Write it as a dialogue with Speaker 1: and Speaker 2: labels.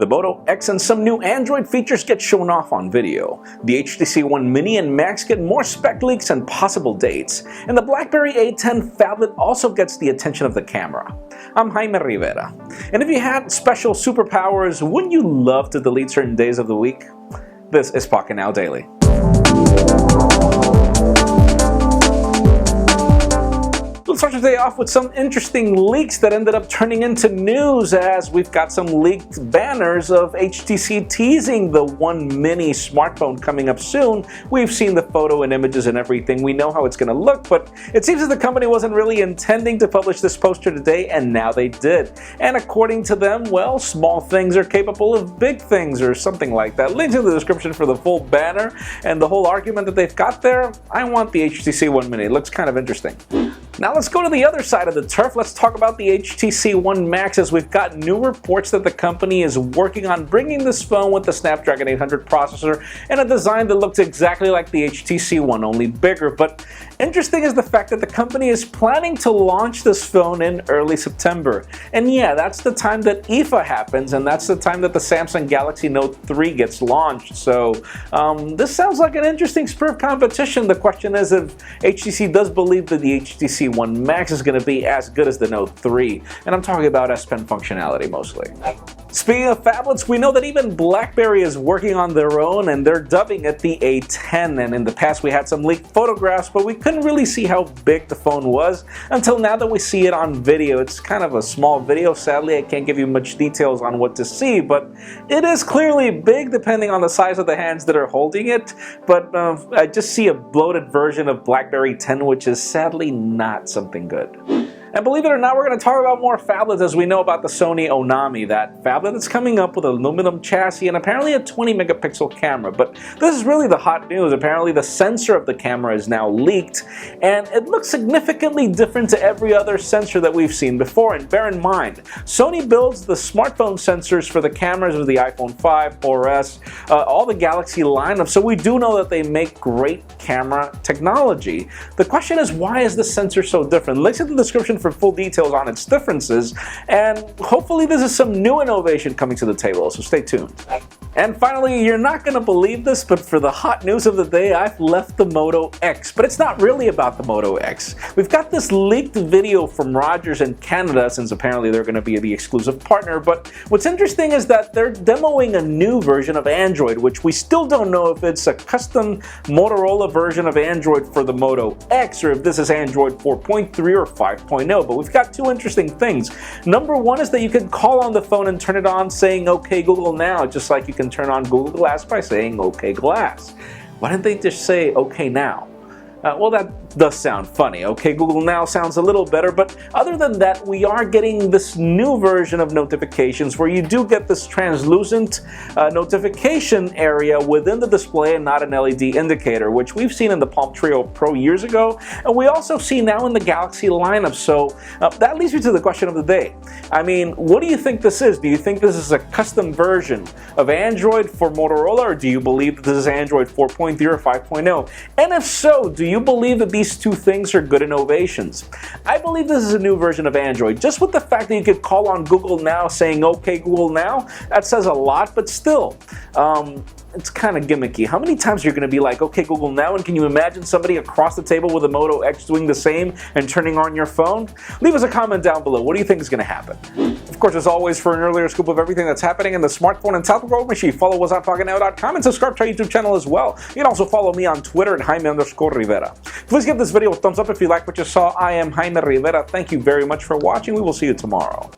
Speaker 1: The Moto X and some new Android features get shown off on video. The HTC One Mini and Max get more spec leaks and possible dates. And the BlackBerry A10 phablet also gets the attention of the camera. I'm Jaime Rivera. And if you had special superpowers, wouldn't you love to delete certain days of the week? This is Pocketnow Daily. Let's start today off with some interesting leaks that ended up turning into news, as we've got some leaked banners of HTC teasing the One Mini smartphone coming up soon. We've seen the photo and images and everything. We know how it's going to look, but it seems that the company wasn't really intending to publish this poster today, and now they did. And according to them, well, small things are capable of big things, or something like that. Links in the description for the full banner and the whole argument that they've got there. I want the HTC One Mini. It looks kind of interesting. Now let's go to the other side of the turf. Let's talk about the htc-one-max, as we've got new reports that the company is working on bringing this phone with the Snapdragon 800 processor and a design that looks exactly like the HTC One, only bigger. But interesting is the fact that the company is planning to launch this phone in early September. And yeah, that's the time that IFA happens, and that's the time that the Samsung Galaxy Note 3 gets launched. So this sounds like an interesting spur of competition. The question is if HTC does believe that the HTC One-max is going to be as good as the Note 3, and I'm talking about S Pen functionality mostly. Speaking of phablets, we know that even BlackBerry is working on their own, and they're dubbing it the A10. And in the past we had some leaked photographs, but we couldn't really see how big the phone was until now that we see it on video. It's kind of a small video. Sadly, I can't give you much details on what to see, but it is clearly big depending on the size of the hands that are holding it. But I just see a bloated version of BlackBerry 10, which is sadly not something good. And believe it or not, we're going to talk about more phablets, as we know about the Sony Onami, that phablet that's coming up with an aluminum chassis and apparently a 20 megapixel camera. But this is really the hot news. Apparently the sensor of the camera is now leaked, and it looks significantly different to every other sensor that we've seen before. And bear in mind, Sony builds the smartphone sensors for the cameras of the iPhone 5, 4S, all the Galaxy lineup, so we do know that they make great camera technology. The question is, why is the sensor so different? Links in the description for full details on its differences, and hopefully this is some new innovation coming to the table, so stay tuned. And finally, you're not going to believe this, but for the hot news of the day, I've left the Moto X. But it's not really about the Moto X. We've got this leaked video from Rogers in Canada, since apparently they're going to be the exclusive partner. But what's interesting is that they're demoing a new version of Android, which we still don't know if it's a custom Motorola version of Android for the Moto X, or if this is Android 4.3 or 5.0. But we've got two interesting things. Number one is that you can call on the phone and turn it on saying, "Okay, Google now," just like you can turn on Google Glass by saying "Okay, Glass." Why didn't they just say "Okay, now"? Well, that does sound funny. "Okay, Google Now" sounds a little better, but other than that, we are getting this new version of notifications where you do get this translucent notification area within the display and not an LED indicator, which we've seen in the Palm Trio Pro years ago, and we also see now in the Galaxy lineup. So that leads me to the question of the day. I mean, what do you think this is? Do you think this is a custom version of Android for Motorola, or do you believe that this is Android 4.0 or 5.0? And if so, do you believe that these two things are good innovations? I believe this is a new version of Android. Just with the fact that you could call on Google Now saying "Okay, Google Now," that says a lot, but still, it's kind of gimmicky. How many times are you going to be like, "Okay, Google Now," and can you imagine somebody across the table with a Moto X doing the same and turning on your phone? Leave us a comment down below. What do you think is going to happen? Of course, as always, for an earlier scoop of everything that's happening in the smartphone and tablet world, make sure you follow us on Pocketnow.com and subscribe to our YouTube channel as well. You can also follow me on Twitter at Jaime_Rivera. Please give this video a thumbs up if you like what you saw. I am Jaime Rivera. Thank you very much for watching. We will see you tomorrow.